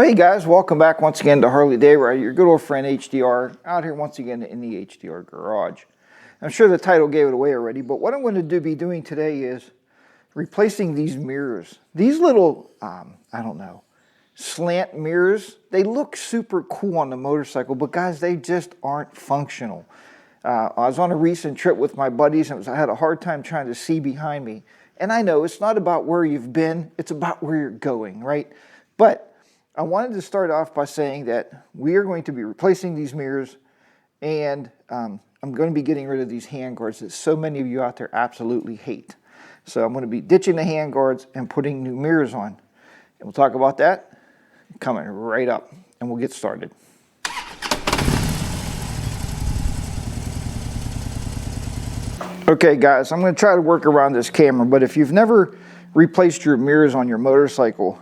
Well, hey guys, welcome back once again to Harley DayRider, your good old friend HDR, out here once again in the HDR garage. I'm sure the title gave it away already, but what I'm going to be doing today is replacing these mirrors. These little, I don't know, slant mirrors, they look super cool on the motorcycle, but guys, they just aren't functional. I was on a recent trip with my buddies and I had a hard time trying to see behind me. And I know it's not about where you've been, it's about where you're going, right? But I wanted to start off by saying that we are going to be replacing these mirrors, and I'm going to be getting rid of these handguards that so many of you out there absolutely hate. So I'm going to be ditching the handguards and putting new mirrors on. And we'll talk about that coming right up, and we'll get started. Okay guys, I'm going to try to work around this camera, but if you've never replaced your mirrors on your motorcycle,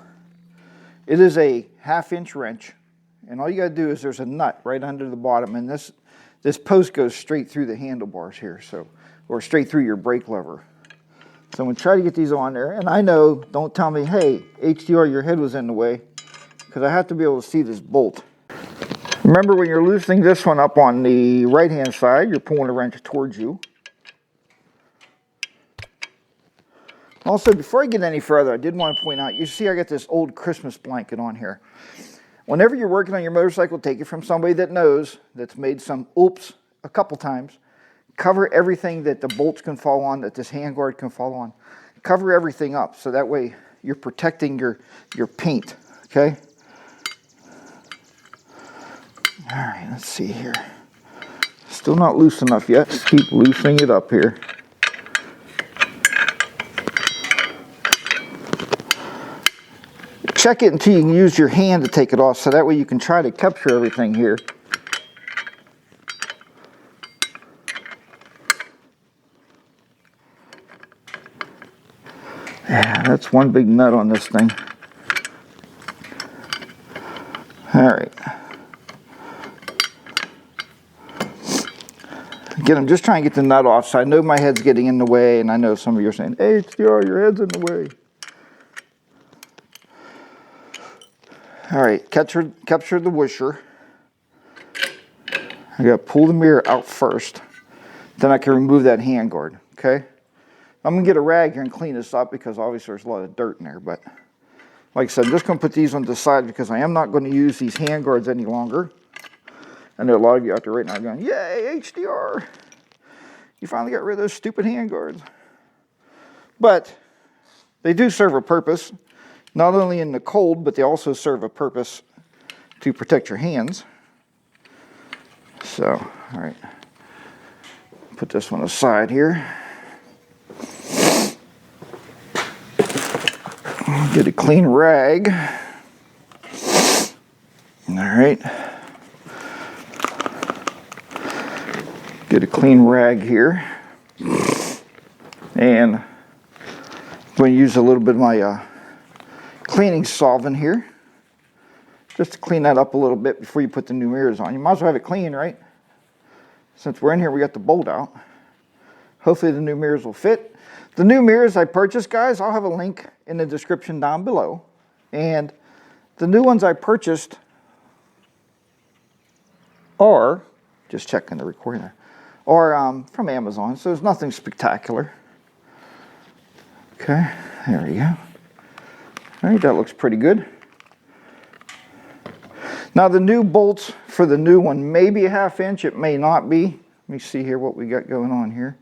it is a 1/2-inch wrench, and all you got to do is there's a nut right under the bottom, and this post goes straight through the handlebars here, or straight through your brake lever. So I'm going to try to get these on there, and I know, don't tell me, hey, HDR, your head was in the way, because I have to be able to see this bolt. Remember, when you're loosening this one up on the right-hand side, you're pulling the wrench towards you. Also, before I get any further, I did want to point out, you see I got this old Christmas blanket on here. Whenever you're working on your motorcycle, take it from somebody that knows, that's made some oops a couple times. Cover everything that the bolts can fall on, that this handguard can fall on. Cover everything up, so that way you're protecting your paint, okay? All right, let's see here. Still not loose enough yet. Just keep loosening it up here. Check it until you can use your hand to take it off, so that way you can try to capture everything here. Yeah, that's one big nut on this thing. All right. Again, I'm just trying to get the nut off, so I know my head's getting in the way, and I know some of you are saying, hey, HDR, your head's in the way. All right, capture the washer. I gotta pull the mirror out first. Then I can remove that handguard, okay? I'm gonna get a rag here and clean this up because obviously there's a lot of dirt in there, but like I said, I'm just gonna put these on the side because I am not gonna use these handguards any longer. I know a lot of you out there right now are going, yay, HDR! You finally got rid of those stupid handguards. But they do serve a purpose. Not only in the cold, but they also serve a purpose to protect your hands. So, all right. Put this one aside here. Get a clean rag. All right. Get a clean rag here. And I'm going to use a little bit of my cleaning solvent here, just to clean that up a little bit before you put the new mirrors on. You might as well have it clean, right? Since we're in here, we got the bolt out. Hopefully the new mirrors will fit. The new mirrors I purchased, guys, I'll have a link in the description down below. And the new ones I purchased are, just checking the recording there, are from Amazon, so there's nothing spectacular. Okay, there we go. All right, that looks pretty good. Now the new bolts for the new one may be a 1/2 inch, it may not be. Let me see here what we got going on here.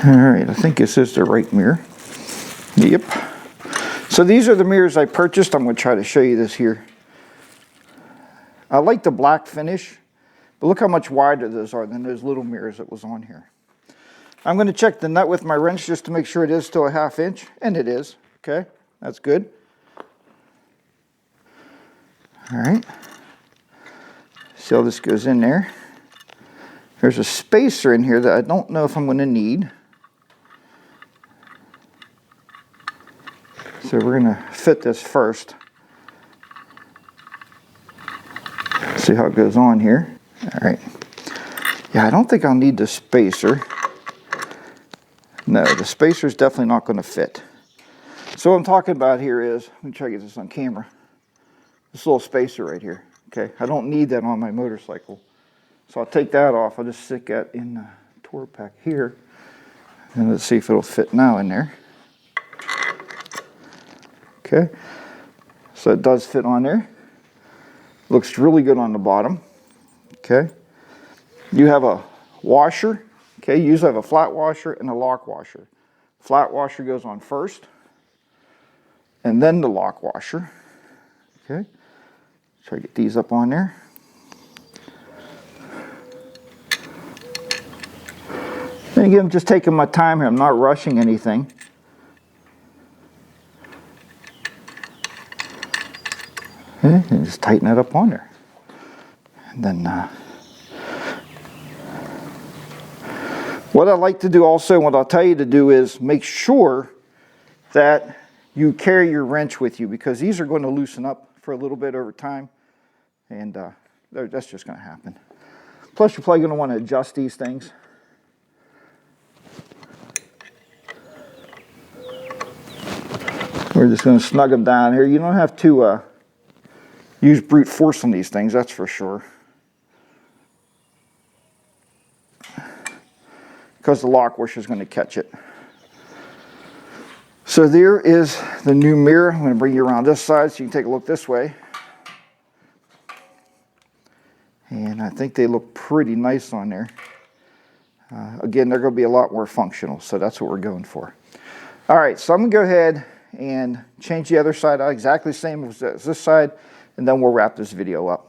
All right, I think this is the right mirror. Yep. So these are the mirrors I purchased. I'm going to try to show you this here. I like the black finish, but look how much wider those are than those little mirrors that was on here. I'm going to check the nut with my wrench just to make sure it is still a 1/2 inch, and it is. Okay, that's good. All right. See how this goes in there. There's a spacer in here that I don't know if I'm going to need. So we're going to fit this first. See how it goes on here. All right. Yeah, I don't think I'll need the spacer. No, the spacer is definitely not going to fit. So what I'm talking about here is, let me try to get this on camera. This little spacer right here. Okay, I don't need that on my motorcycle. So I'll take that off. I'll just stick that in the tour pack here. And let's see if it'll fit now in there. Okay, so it does fit on there. Looks really good on the bottom. Okay, you have a washer. Okay, you usually have a flat washer and a lock washer. Flat washer goes on first, and then the lock washer. Okay, try to get these up on there. And again, I'm just taking my time here. I'm not rushing anything. Okay, and just tighten it up on there. And then what I like to do also, what I'll tell you to do is make sure that you carry your wrench with you, because these are going to loosen up for a little bit over time, and that's just going to happen. Plus, you're probably going to want to adjust these things. We're just going to snug them down here. You don't have to use brute force on these things, that's for sure. Because the lock washer is going to catch it. So there is the new mirror. I'm going to bring you around this side so you can take a look this way. And I think they look pretty nice on there. Again, they're going to be a lot more functional, so that's what we're going for. All right, so I'm going to go ahead and change the other side out exactly the same as this side, and then we'll wrap this video up.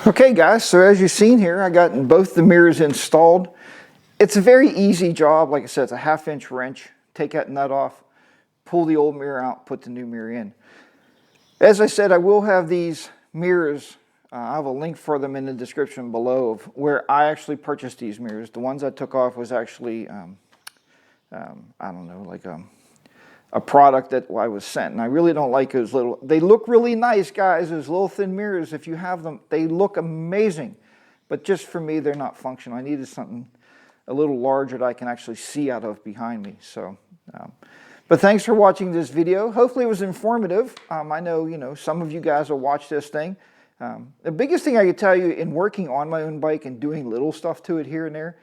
Okay guys, so as you've seen here, I got both the mirrors installed. It's a very easy job. Like I said, it's a 1/2-inch wrench. Take that nut off, pull the old mirror out, put the new mirror in. As I said, I will have these mirrors, I have a link for them in the description below of where I actually purchased these mirrors. The ones I took off was actually, I don't know, like a product that I was sent, and I really don't like those little, they look really nice, guys, those little thin mirrors. If you have them, they look amazing, but just for me, they're not functional. I needed something a little larger that I can actually see out of behind me. So, but thanks for watching this video. Hopefully it was informative. I know, some of you guys will watch this thing. The biggest thing I could tell you in working on my own bike and doing little stuff to it here and there,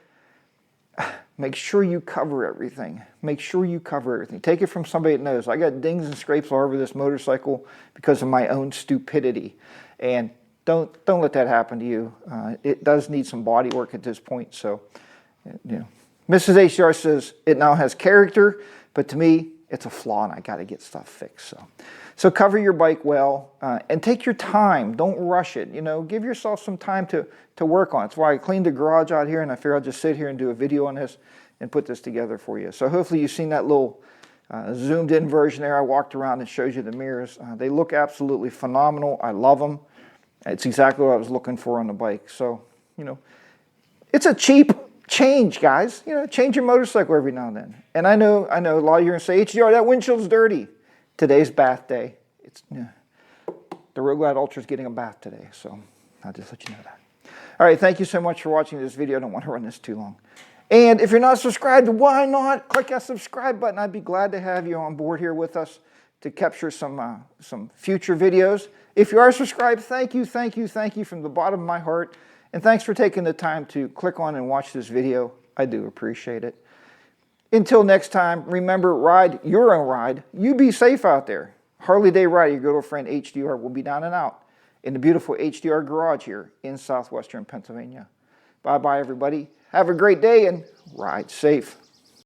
make sure you cover everything. Make sure you cover everything. Take it from somebody that knows. I got dings and scrapes all over this motorcycle because of my own stupidity. And don't let that happen to you. It does need some body work at this point. So, Mrs. HDR says it now has character, but to me, it's a flaw and I got to get stuff fixed. So cover your bike well and take your time. Don't rush it. Give yourself some time to work on it. That's why I cleaned the garage out here, and I figured I'll just sit here and do a video on this and put this together for you. So hopefully you've seen that little zoomed in version there. I walked around and showed you the mirrors. They look absolutely phenomenal. I love them. It's exactly what I was looking for on the bike. So, it's a cheap change, guys. Change your motorcycle every now and then. And I know a lot of you are going to say, HDR, that windshield's dirty. Today's bath day. The Road Glide Ultra is getting a bath today, so I'll just let you know that. All right, thank you so much for watching this video. I don't want to run this too long. And if you're not subscribed, why not click that subscribe button? I'd be glad to have you on board here with us to capture some future videos. If you are subscribed, thank you from the bottom of my heart. And thanks for taking the time to click on and watch this video. I do appreciate it. Until next time, remember, ride your own ride. You be safe out there. HarleyDayRider, your good old friend HDR, will be down and out in the beautiful HDR garage here in southwestern Pennsylvania. Bye-bye, everybody. Have a great day and ride safe.